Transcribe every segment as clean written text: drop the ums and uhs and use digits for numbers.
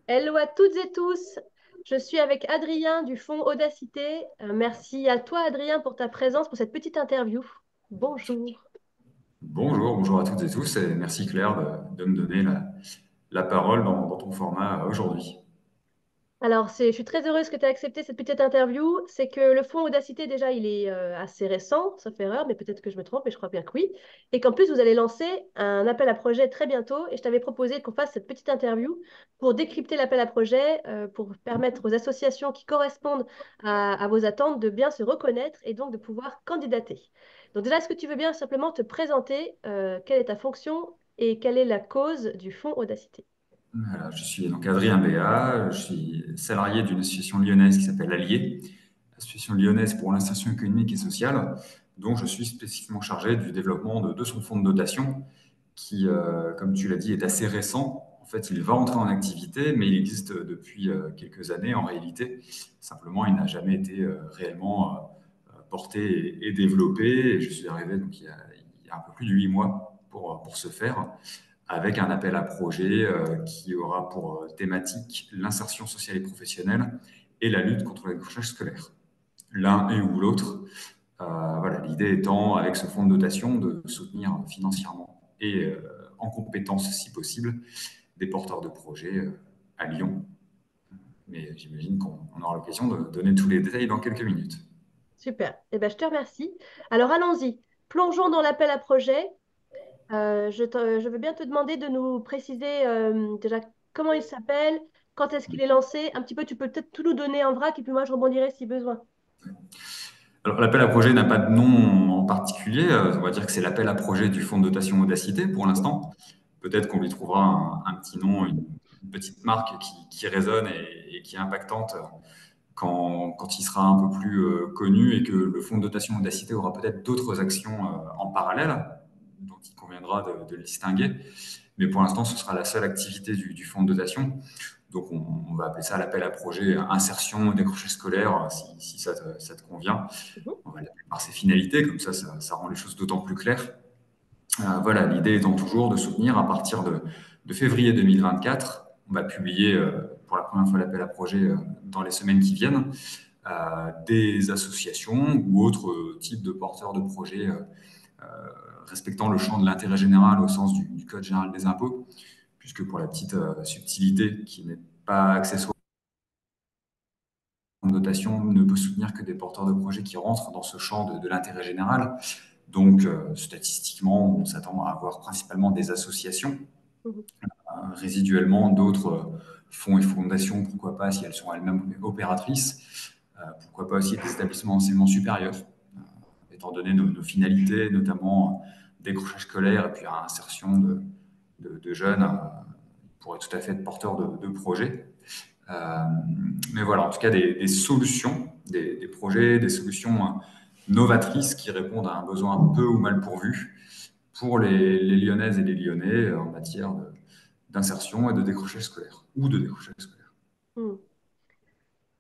Hello à toutes et tous. Je suis avec Adrien du fonds Audacité. Merci à toi, Adrien, pour ta présence pour cette petite interview. Bonjour. Bonjour à toutes et tous, et merci Claire de me donner la parole dans ton format aujourd'hui. Alors, je suis très heureuse que tu aies accepté cette petite interview. C'est que le fonds Audacité, déjà, il est assez récent, ça fait erreur, mais peut-être que je me trompe, mais je crois bien que oui. Et qu'en plus, vous allez lancer un appel à projet très bientôt. Et je t'avais proposé qu'on fasse cette petite interview pour décrypter l'appel à projet, pour permettre aux associations qui correspondent à vos attentes de bien se reconnaître et donc de pouvoir candidater. Donc déjà, est-ce que tu veux bien simplement te présenter, quelle est ta fonction et quelle est la cause du fonds Audacité? Voilà, je suis donc Adrien Béat, je suis salarié d'une association lyonnaise qui s'appelle Allier, association lyonnaise pour l'insertion économique et sociale, dont je suis spécifiquement chargé du développement de son fonds de dotation, qui, comme tu l'as dit, est assez récent. En fait, il va entrer en activité, mais il existe depuis quelques années en réalité. Simplement, il n'a jamais été réellement porté et développé. Et je suis arrivé donc, il y a un peu plus de 8 mois pour ce faire, avec un appel à projet qui aura pour thématique l'insertion sociale et professionnelle et la lutte contre le décrochage scolaire. L'un et ou l'autre. Voilà, l'idée étant, avec ce fonds de dotation, de soutenir financièrement et en compétences, si possible, des porteurs de projets à Lyon. Mais j'imagine qu'on aura l'occasion de donner tous les détails dans quelques minutes. Super. Eh ben, je te remercie. Alors, allons-y. Plongeons dans l'appel à projet. Je veux bien te demander de nous préciser déjà comment il s'appelle, quand est-ce qu'il est lancé. Un petit peu, tu peux peut-être tout nous donner en vrac et puis moi, je rebondirai si besoin. Alors, l'appel à projet n'a pas de nom en particulier. On va dire que c'est l'appel à projet du fonds de dotation Audacité pour l'instant. Peut-être qu'on lui trouvera un petit nom, une petite marque qui résonne et qui est impactante quand il sera un peu plus connu et que le fonds de dotation Audacité aura peut-être d'autres actions en parallèle dont il conviendra de le distinguer. Mais pour l'instant, ce sera la seule activité du fonds de dotation. Donc, on va appeler ça l'appel à projet insertion décrochage scolaire, si ça te convient. Mhm. On va l'appeler par ses finalités, comme ça rend les choses d'autant plus claires. Voilà, l'idée étant toujours de soutenir à partir de février 2024. On va publier pour la première fois l'appel à projet dans les semaines qui viennent, des associations ou autres types de porteurs de projets respectant le champ de l'intérêt général au sens du Code général des impôts, puisque pour la petite subtilité qui n'est pas accessoire, de dotation ne peut soutenir que des porteurs de projets qui rentrent dans ce champ de l'intérêt général. Donc, statistiquement, on s'attend à avoir principalement des associations, Mhm. résiduellement d'autres fonds et fondations, pourquoi pas si elles sont elles-mêmes opératrices, pourquoi pas aussi des établissements d'enseignement supérieur, étant donné nos finalités, notamment décrochage scolaire et puis insertion de jeunes, pourraient tout à fait être porteurs de projets. Euh, mais voilà, en tout cas, des solutions, des projets, des solutions novatrices qui répondent à un besoin peu ou mal pourvu pour les Lyonnaises et les Lyonnais en matière d'insertion et de décrochage scolaire ou de décrochage scolaire. Mhm.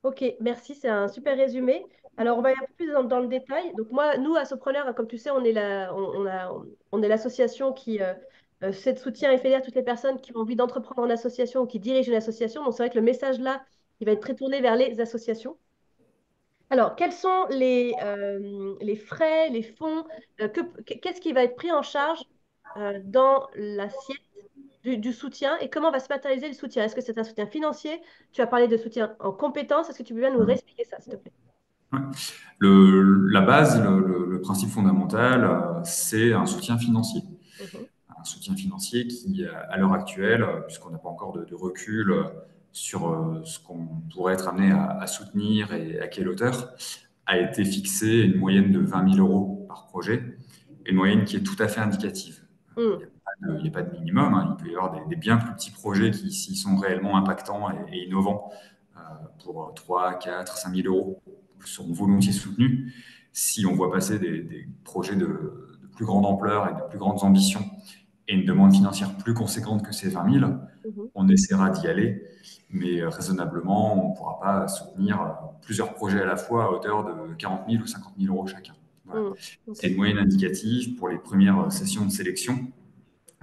Ok, merci, c'est un super résumé. Alors, on va aller un peu plus dans le détail. Donc, moi, nous, à Sopreneur, comme tu sais, on est l'association qui soutient et fédère toutes les personnes qui ont envie d'entreprendre en association ou qui dirigent une association. Donc, c'est vrai que le message là, il va être très tourné vers les associations. Alors, quels sont les frais, les fonds, qu'est-ce qui va être pris en charge dans l'assiette du soutien et comment va se matérialiser le soutien? Est-ce que c'est un soutien financier? Tu as parlé de soutien en compétences. Est-ce que tu peux bien nous réexpliquer ça, s'il te plaît? Ouais. La base, le principe fondamental, c'est un soutien financier. Mhm, Un soutien financier qui, à l'heure actuelle, puisqu'on n'a pas encore de recul sur ce qu'on pourrait être amené à soutenir et à quelle hauteur, a été fixé une moyenne de 20 000 euros par projet, une moyenne qui est tout à fait indicative. mhm, Il n'y a pas de minimum, hein. Il peut y avoir des bien plus petits projets qui, s'ils sont réellement impactants et innovants, euh, pour 3, 4, 5 000 euros, seront volontiers soutenus. Si on voit passer des projets de plus grande ampleur et de plus grandes ambitions et une demande financière plus conséquente que ces 20 000, mhm, on essaiera d'y aller, mais raisonnablement, on ne pourra pas soutenir plusieurs projets à la fois à hauteur de 40 000 ou 50 000 euros chacun. Voilà. mhm. C'est Ok. une moyenne indicative pour les premières sessions de sélection.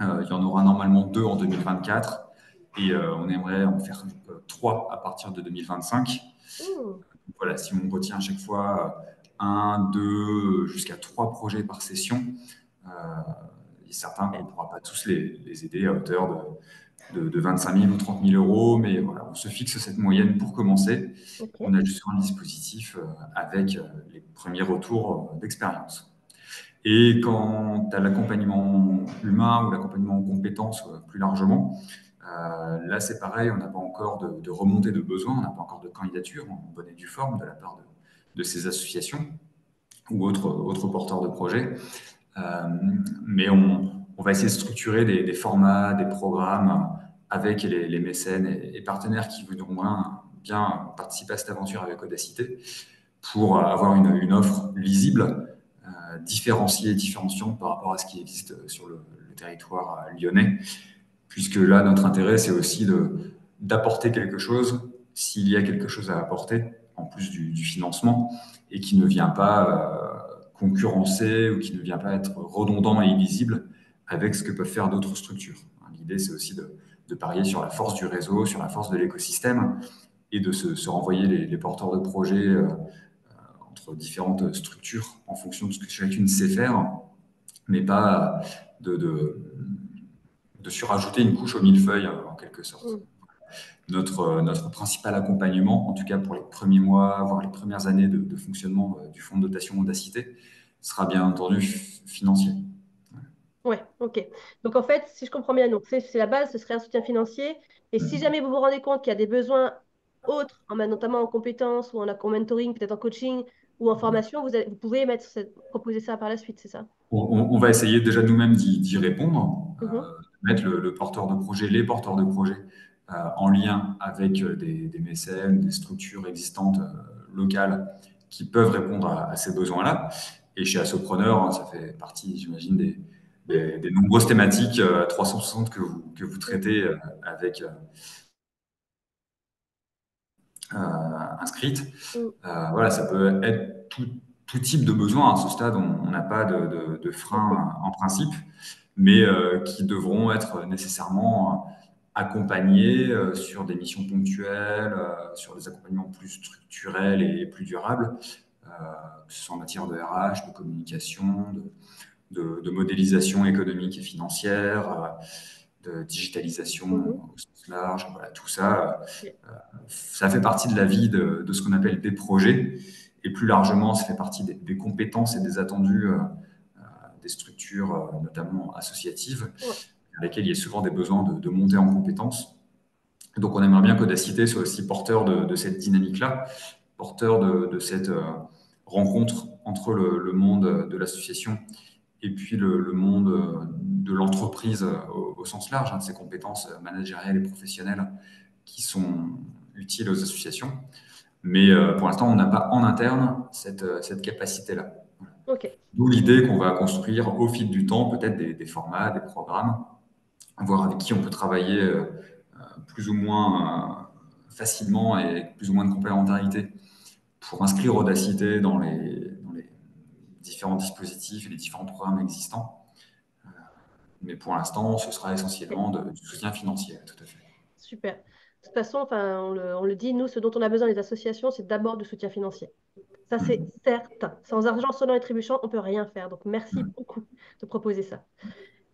Il y en aura normalement deux en 2024 et on aimerait en faire 3 à partir de 2025. Mmh. Voilà, si on retient à chaque fois un, deux, jusqu'à 3 projets par session, euh, il est certain qu'on ne Super. pourra pas tous les aider à hauteur de 25 000 ou 30 000 euros, mais voilà, on se fixe cette moyenne pour commencer. On Ok. ajuste un dispositif avec les premiers retours d'expérience. Et quant à l'accompagnement humain ou l'accompagnement en compétences plus largement, là c'est pareil, on n'a pas encore de remontée de besoins, on n'a pas encore de candidature en bonne et due forme de la part de ces associations ou autres porteurs de projets. Euh, mais on va essayer de structurer des formats, des programmes avec les mécènes et partenaires qui voudront bien participer à cette aventure avec Audacité pour avoir une offre lisible, différenciée et différenciante par rapport à ce qui existe sur le territoire lyonnais. Puisque là, notre intérêt, c'est aussi d'apporter quelque chose, s'il y a quelque chose à apporter, en plus du financement, et qui ne vient pas concurrencer ou qui ne vient pas être redondant et illisible avec ce que peuvent faire d'autres structures. L'idée, c'est aussi de parier sur la force du réseau, sur la force de l'écosystème, et de se renvoyer les porteurs de projets entre différentes structures en fonction de ce que chacune sait faire, mais pas de, de, de surajouter une couche au millefeuille en quelque sorte. Mmh. Notre principal accompagnement, en tout cas pour les premiers mois, voire les premières années de fonctionnement du fonds de dotation Audacité, sera bien entendu financier. Ouais, ok. Donc en fait, si je comprends bien, donc c'est la base, ce serait un soutien financier. Et si jamais vous vous rendez compte qu'il y a des besoins autres, notamment en compétences ou en mentoring, peut-être en coaching ou en formation, vous pouvez proposer ça par la suite, c'est ça? On va essayer déjà nous-mêmes d'y répondre, Mhm. mettre le porteur de projet, les porteurs de projet en lien avec des mécènes, des structures existantes locales qui peuvent répondre à ces besoins-là. Et chez Assopreneur, hein, ça fait partie, j'imagine, des nombreuses thématiques 360 que vous traitez avec inscrites. Mhm. Voilà, ça peut être tout type de besoin. À ce stade, on n'a pas de Ok. frein en principe, mais qui devront être nécessairement accompagnés sur des missions ponctuelles, sur des accompagnements plus structurels et plus durables, que ce soit en matière de RH, de communication, de modélisation économique et financière, de digitalisation Mhm. au sens large. Voilà, tout ça, Ok. ça fait partie de la vie de ce qu'on appelle des projets. Et plus largement, ça fait partie des compétences et des attendus des structures, notamment associatives, Ouais. dans lesquelles il y a souvent des besoins de monter en compétences. Donc, on aimerait bien qu'Audacité soit aussi porteur de cette dynamique-là, porteur de cette rencontre entre le monde de l'association et puis le monde de l'entreprise au sens large, hein, de ses compétences managériales et professionnelles qui sont utiles aux associations. Mais pour l'instant, on n'a pas en interne cette capacité-là. Ok. D'où l'idée qu'on va construire au fil du temps peut-être des formats, des programmes, voir avec qui on peut travailler plus ou moins facilement et avec plus ou moins de complémentarité pour inscrire Audacité dans les différents dispositifs et les différents programmes existants. Mais pour l'instant, ce sera Ok. essentiellement du soutien financier, tout à fait. Super. De toute façon, enfin, on le dit, nous, ce dont on a besoin les associations, c'est d'abord du soutien financier. Ça, c'est Mm. certain. Sans argent, sonnant et trébuchant, on ne peut rien faire. Donc, merci Mm. beaucoup de proposer ça.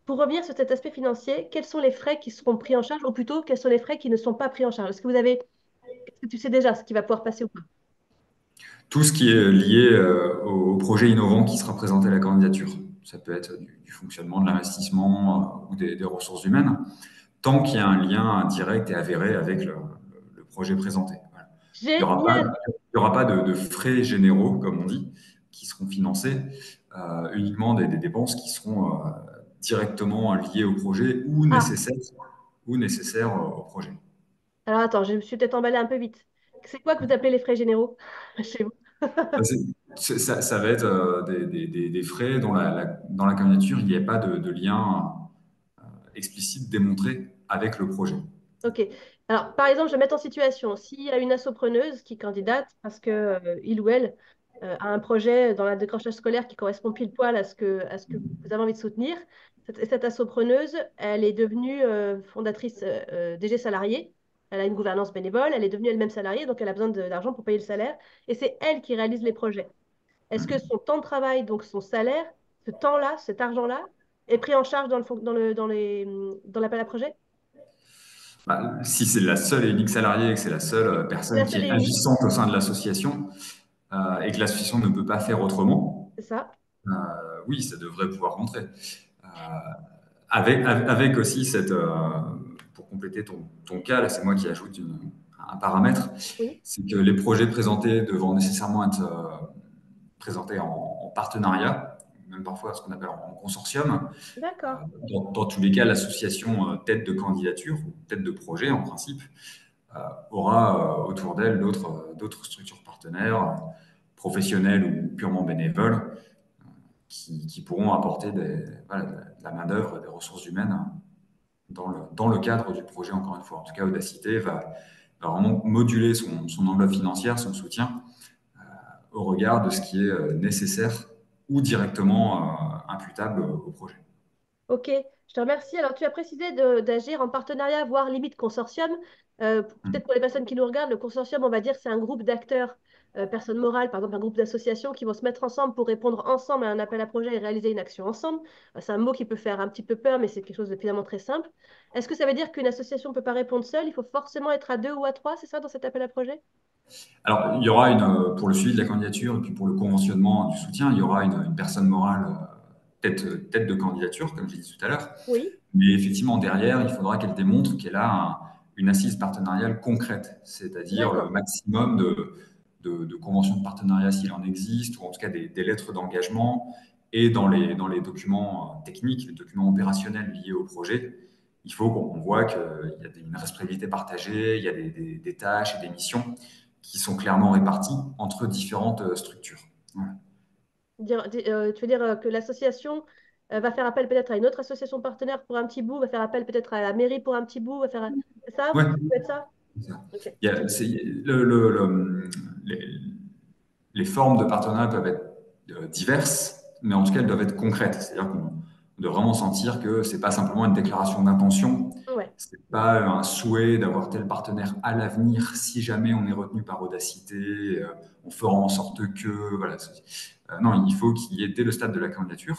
Pour revenir sur cet aspect financier, quels sont les frais qui seront pris en charge, ou plutôt, quels sont les frais qui ne sont pas pris en charge? Est-ce que tu sais déjà ce qui va pouvoir passer ou pas? Tout ce qui est lié au projet innovant qui sera présenté à la candidature. Ça peut être du fonctionnement, de l'investissement ou des ressources humaines, tant qu'il y a un lien direct et avéré avec le projet présenté. Voilà. Il n'y aura pas, Génial! il y aura pas de frais généraux, comme on dit, qui seront financés, uniquement des dépenses qui seront directement liées au projet Ah, ou nécessaires au projet. alors attends, je me suis peut-être emballée un peu vite. C'est quoi que vous appelez les frais généraux chez vous? Ça, ça va être des frais dont dans la candidature, il n'y a pas de lien explicite démontré avec le projet. Ok. Alors, par exemple, je vais mettre en situation, s'il y a une assopreneuse qui candidate parce que il ou elle a un projet dans la décrochage scolaire qui correspond pile poil à ce que vous avez envie de soutenir, Cette assopreneuse, elle est devenue fondatrice DG salariée. Elle a une gouvernance bénévole, elle est devenue elle-même salariée, donc elle a besoin d'argent pour payer le salaire. Et c'est elle qui réalise les projets. Est-ce que son temps de travail, donc son salaire, ce temps-là, cet argent-là, est pris en charge dans l'appel à projet? Bah, si c'est la seule et unique salariée et que c'est la seule C'est personne la qui seule est et unique, agissante au sein de l'association et que l'association ne peut pas faire autrement, c'est ça. euh, oui, ça devrait pouvoir rentrer. Euh, avec aussi pour compléter ton cas, là c'est moi qui ajoute un paramètre, Oui, c'est que les projets présentés devront nécessairement être présentés en partenariat, même parfois ce qu'on appelle en consortium. Euh, d'accord. dans tous les cas, l'association tête de candidature, ou tête de projet en principe, aura autour d'elle d'autres structures partenaires, professionnelles ou purement bénévoles, qui pourront apporter voilà, de la main-d'œuvre et des ressources humaines dans le cadre du projet, encore une fois. En tout cas, Audacité va vraiment moduler son enveloppe financière, son soutien, au regard de ce qui est nécessaire ou directement imputable au projet. Ok, je te remercie. Alors, tu as précisé d'agir en partenariat, voire limite consortium. Peut-être pour les personnes qui nous regardent, le consortium, on va dire, c'est un groupe d'acteurs, personnes morales, par exemple un groupe d'associations qui vont se mettre ensemble pour répondre ensemble à un appel à projet et réaliser une action ensemble. C'est un mot qui peut faire un petit peu peur, mais c'est quelque chose de finalement très simple. Est-ce que ça veut dire qu'une association ne peut pas répondre seule? Il faut forcément être à deux ou à trois, c'est ça, dans cet appel à projet? Alors, il y aura pour le suivi de la candidature et puis pour le conventionnement du soutien, il y aura une personne morale tête de candidature, comme j'ai dit tout à l'heure. Oui, Mais effectivement, derrière, il faudra qu'elle démontre qu'elle a une assise partenariale concrète, c'est-à-dire le d'accord. maximum de conventions de partenariat s'il en existe, ou en tout cas des lettres d'engagement. Et dans les documents techniques, les documents opérationnels liés au projet, il faut qu'on voit qu'il y a une responsabilité partagée, il y a des tâches et des missions qui sont clairement réparties entre différentes structures. Voilà. Tu veux dire que l'association va faire appel peut-être à une autre association partenaire pour un petit bout, va faire appel peut-être à la mairie pour un petit bout, C'est ça? Ouais, Ça peut être ça? c'est ça. Ok. Il y a- c'est- les, les formes de partenariat peuvent être diverses, mais en tout cas, elles doivent être concrètes. C'est-à-dire qu'on doit vraiment sentir que c'est pas simplement une déclaration d'intention, Ouais. c'est pas un souhait d'avoir tel partenaire à l'avenir si jamais on est retenu par Audacité, on fera en sorte que, voilà. Non, il faut qu'il y ait dès le stade de la candidature,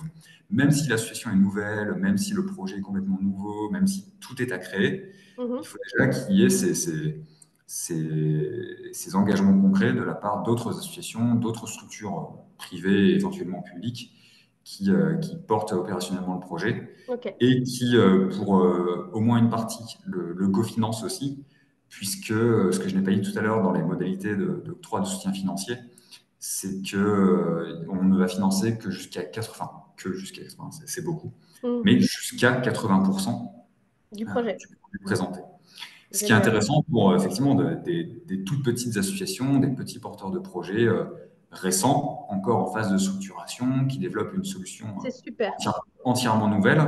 même si l'association est nouvelle, même si le projet est complètement nouveau, même si tout est à créer, il Mhm. faut déjà qu'il y ait ces engagements concrets de la part d'autres associations, d'autres structures privées, éventuellement publiques, qui portent opérationnellement le projet Ok. et qui, pour au moins une partie, le cofinancent aussi, puisque ce que je n'ai pas dit tout à l'heure dans les modalités d'octroi de soutien financier, c'est que on ne va financer que jusqu'à 80, que jusqu'à 80, c'est beaucoup, Mhm. mais jusqu'à 80% Du projet. du projet présenté. Ce qui est Génial. intéressant pour effectivement des toutes petites associations, des petits porteurs de projets récents, encore en phase de structuration, qui développent une solution C'est super. entièrement nouvelle.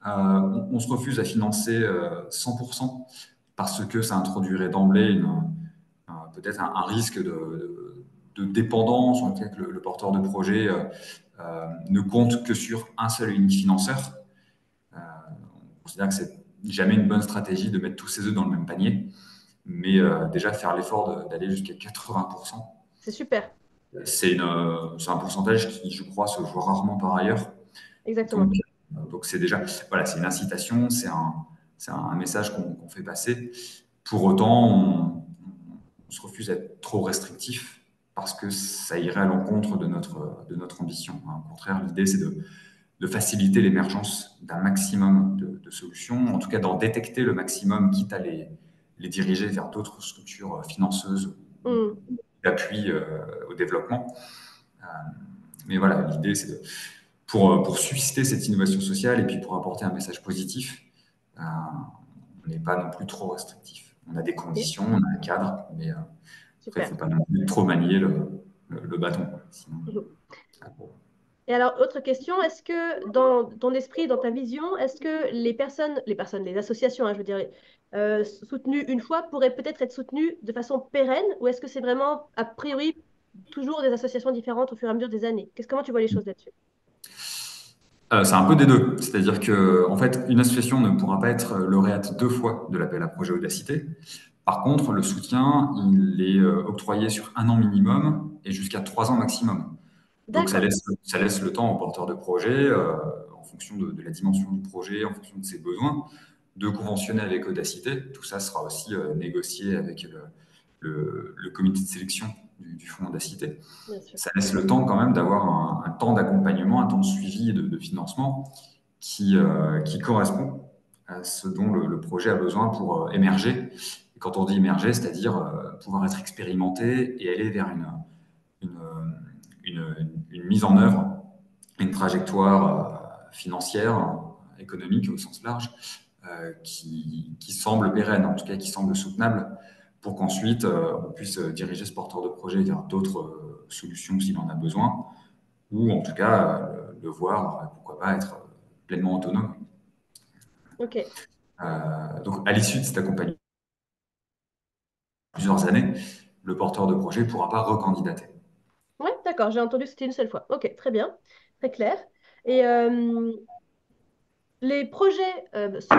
On se refuse à financer 100% parce que ça introduirait d'emblée peut-être un risque de dépendance, en tout cas que le porteur de projet ne compte que sur un seul et unique financeur. On considère que c'est jamais une bonne stratégie de mettre tous ses œufs dans le même panier, mais déjà faire l'effort d'aller jusqu'à 80%, C'est super. c'est un pourcentage qui, je crois, se voit rarement par ailleurs. Donc, Exactement. donc c'est déjà, voilà, c'est une incitation, c'est un message qu'on fait passer. Pour autant, on se refuse à être trop restrictif parce que ça irait à l'encontre de notre ambition. Au contraire, l'idée, c'est de faciliter l'émergence d'un maximum de solutions, en tout cas d'en détecter le maximum, quitte à les diriger vers d'autres structures financeuses ou Mhm. d'appui au développement. Euh, mais voilà, l'idée, c'est pour susciter cette innovation sociale et puis pour apporter un message positif, on n'est pas non plus trop restrictif. On a des Ok. conditions, on a un cadre, mais après, il ne Super. faut pas non plus trop manier le bâton. Sinon, Mhm. Et alors, autre question, est-ce que dans ton esprit, dans ta vision, est-ce que les associations, hein, je veux dire, soutenues une fois pourraient peut-être être soutenues de façon pérenne ou est-ce que c'est vraiment, a priori, toujours des associations différentes au fur et à mesure des années? Comment tu vois les choses là-dessus? C'est un peu des deux. C'est-à-dire que, en fait, une association ne pourra pas être lauréate deux fois de l'appel à projet Audacité. Par contre, le soutien, il est octroyé sur un an minimum et jusqu'à 3 ans maximum. Donc, D'accord. ça laisse le temps au porteur de projet, en fonction de la dimension du projet, en fonction de ses besoins, de conventionner avec Audacité. Tout ça sera aussi négocié avec le comité de sélection du fonds Audacité. Bien sûr. Ça laisse le temps quand même d'avoir un temps d'accompagnement, un temps de suivi et de financement qui correspond à ce dont le projet a besoin pour émerger. Et quand on dit émerger, c'est-à-dire pouvoir être expérimenté et aller vers une, une mise en œuvre, une trajectoire financière, économique au sens large, qui semble pérenne, en tout cas qui semble soutenable, pour qu'ensuite on puisse diriger ce porteur de projet vers d'autres solutions s'il en a besoin, ou en tout cas le voir, pourquoi pas, être pleinement autonome. Ok. Donc à l'issue de cet accompagnement, plusieurs années, le porteur de projet ne pourra pas recandidater. Ouais, d'accord. J'ai entendu que c'était une seule fois. Ok, très bien. Très clair. Et les projets sont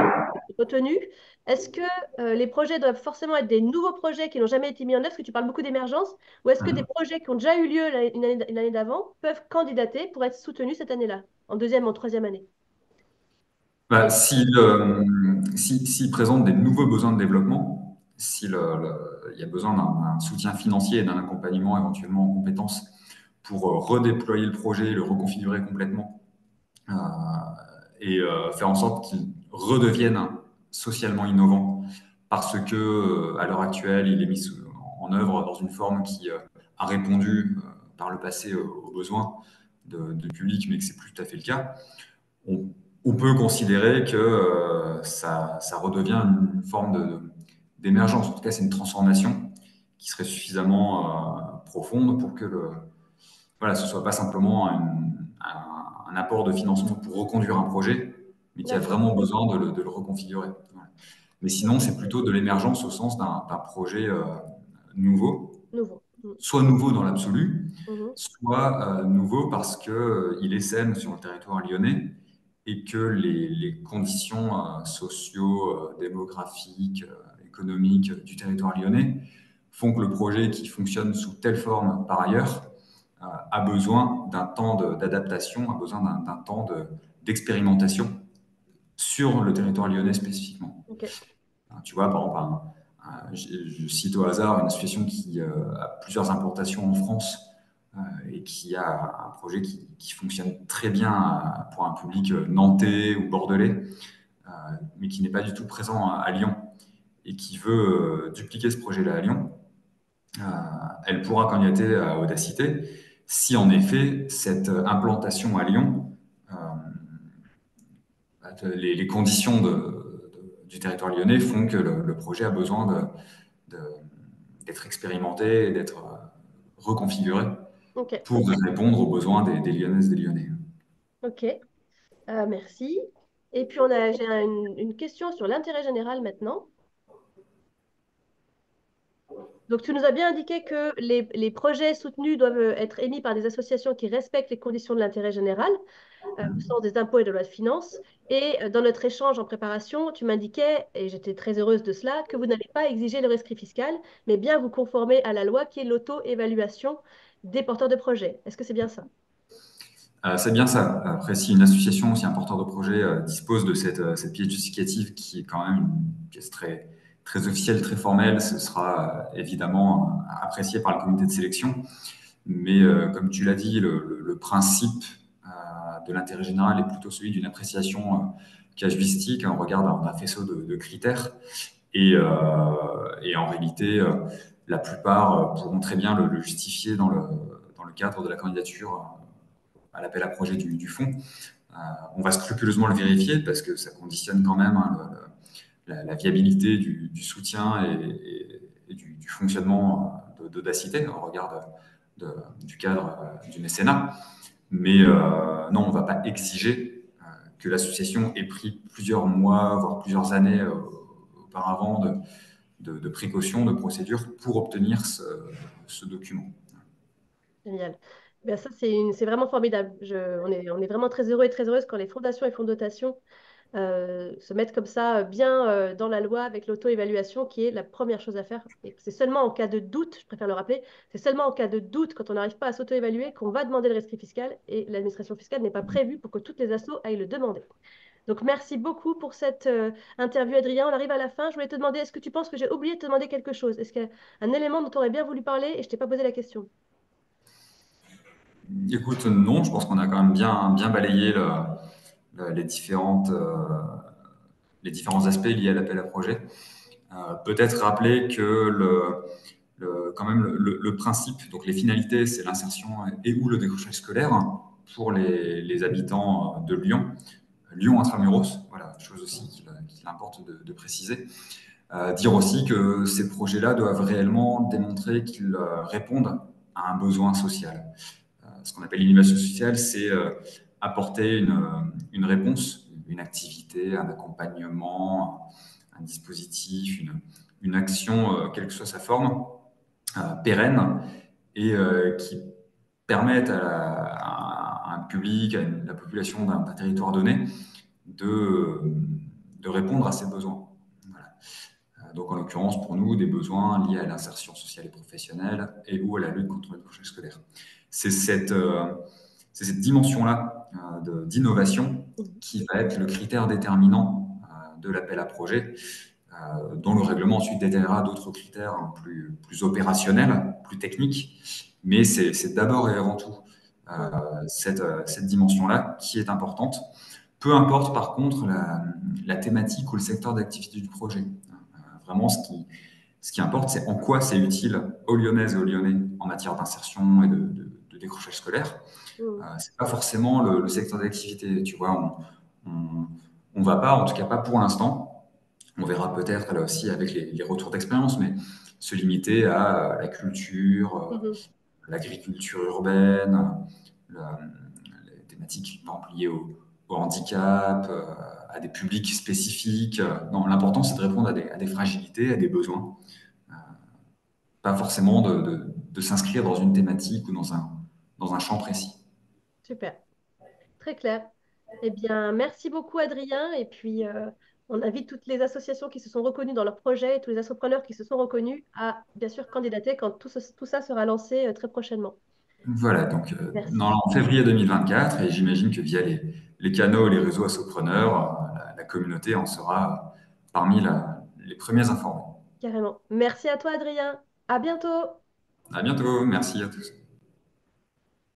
retenus. Est-ce que les projets doivent forcément être des nouveaux projets qui n'ont jamais été mis en œuvre, parce que tu parles beaucoup d'émergence, ou est-ce que des projets qui ont déjà eu lieu une année d'avant peuvent candidater pour être soutenus cette année-là, en deuxième ou en troisième année? Bah, s'il présente des nouveaux besoins de développement, il y a besoin d'un soutien financier et d'un accompagnement éventuellement en compétences pour redéployer le projet, le reconfigurer complètement euh, et faire en sorte qu'il redevienne socialement innovant parce que à l'heure actuelle, il est mis en œuvre dans une forme qui a répondu par le passé aux besoins du public, mais que c'est plus tout à fait le cas. On, on peut considérer que ça redevient une forme d'émergence. En tout cas, c'est une transformation qui serait suffisamment profonde pour que voilà, ce soit pas simplement un apport de financement pour reconduire un projet, mais qui a D'accord. vraiment besoin de le reconfigurer. Voilà. Mais sinon, c'est plutôt de l'émergence au sens d'un projet nouveau, Nouveau. Mm. soit nouveau dans l'absolu, Mhm. soit nouveau parce que il essaime sur le territoire lyonnais et que les conditions socio-démographiques, économiques du territoire lyonnais font que le projet qui fonctionne sous telle forme par ailleurs a besoin d'un temps d'adaptation, a besoin d'un temps d'expérimentation sur le territoire lyonnais spécifiquement. Ok. Tu vois, par exemple, je cite au hasard une association qui a plusieurs implantations en France et qui a un projet qui fonctionne très bien pour un public nantais ou bordelais, mais qui n'est pas du tout présent à Lyon et qui veut dupliquer ce projet-là à Lyon. Euh, Elle pourra candidater à Audacité si en effet cette implantation à Lyon, les conditions du territoire lyonnais font que le projet a besoin de, d'être expérimenté et d'être reconfiguré Ok. pour répondre aux besoins des Lyonnaises et des Lyonnais. Ok. Merci. Et puis, j'ai une question sur l'intérêt général maintenant. Donc, tu nous as bien indiqué que les projets soutenus doivent être émis par des associations qui respectent les conditions de l'intérêt général, au sens des impôts et de la loi de finances. Et dans notre échange en préparation, tu m'indiquais, et j'étais très heureuse de cela, que vous n'allez pas exiger le rescrit fiscal, mais bien vous conformer à la loi qui est l'auto-évaluation des porteurs de projets. Est-ce que c'est bien ça? C'est bien ça. Après, si une association, si un porteur de projet dispose de cette pièce justificative qui est quand même une pièce très officielle, très formelle, ce sera évidemment apprécié par le comité de sélection. Mais comme tu l'as dit, le principe de l'intérêt général est plutôt celui d'une appréciation casuistique. On regarde un faisceau de critères et en réalité, la plupart pourront très bien le justifier dans le cadre de la candidature à l'appel à projet du fonds. On va scrupuleusement le vérifier parce que ça conditionne quand même hein, la viabilité du soutien et du fonctionnement d'Audacité au regard du cadre du mécénat. Mais non, on ne va pas exiger que l'association ait pris plusieurs mois, voire plusieurs années auparavant de précautions, de procédures pour obtenir ce document. Génial. Ben ça, c'est vraiment formidable. On est vraiment très heureux et très heureuse quand les fondations et fondations se mettre comme ça bien dans la loi avec l'auto-évaluation qui est la première chose à faire. Et c'est seulement en cas de doute, je préfère le rappeler, c'est seulement en cas de doute, quand on n'arrive pas à s'auto-évaluer, qu'on va demander le rescrit fiscal et l'administration fiscale n'est pas prévue pour que toutes les assos aillent le demander. Donc merci beaucoup pour cette interview, Adrien. On arrive à la fin. Je voulais te demander, est-ce que tu penses que j'ai oublié de te demander quelque chose? Est-ce qu'il y a un élément dont tu aurais bien voulu parler et je t'ai pas posé la question? Écoute, non, je pense qu'on a quand même bien balayé les les différents aspects liés à l'appel à projet. Peut-être rappeler que quand même le principe, donc les finalités, c'est l'insertion et ou le décrochage scolaire pour les habitants de Lyon, Lyon intramuros, voilà, chose aussi qu'il importe de préciser. Dire aussi que ces projets-là doivent réellement démontrer qu'ils répondent à un besoin social. Ce qu'on appelle l'innovation sociale, c'est apporter une réponse, une activité, un accompagnement, un dispositif, une action, quelle que soit sa forme, pérenne et qui permette à un public, la population d'un territoire donné de, de répondre à ses besoins. Voilà. Donc, en l'occurrence, pour nous, des besoins liés à l'insertion sociale et professionnelle et ou à la lutte contre le décrochage scolaire. C'est cette dimension-là d'innovation Mhm. qui va être le critère déterminant de l'appel à projet, dont le règlement ensuite détaillera d'autres critères plus opérationnels, plus techniques. Mais c'est d'abord et avant tout Mhm. cette dimension-là qui est importante. Peu importe par contre la thématique ou le secteur d'activité du projet. Vraiment, ce qui importe, c'est en quoi c'est utile aux Lyonnaises et aux Lyonnais en matière d'insertion et de décrochage scolaire. Mhm. C'est pas forcément le secteur d'activité. Tu vois, on va pas, en tout cas pas pour l'instant. On verra peut-être là aussi avec les retours d'expérience, mais se limiter à la culture, Mhm. l'agriculture urbaine, la- les thématiques par exemple, liées au handicap, à des publics spécifiques. Non, l'important, c'est de répondre à des fragilités, à des besoins, pas forcément de s'inscrire dans une thématique ou dans un champ précis. Super. Très clair. Eh bien, merci beaucoup, Adrien. Et puis, on invite toutes les associations qui se sont reconnues dans leur projet et tous les entrepreneurs qui se sont reconnus à, bien sûr, candidater quand tout ça sera lancé très prochainement. Voilà, donc Merci. en février 2024, et j'imagine que via les canaux et les réseaux assopreneurs, la communauté en sera parmi les premiers informés. Carrément. Merci à toi, Adrien. À bientôt. À bientôt, merci à tous.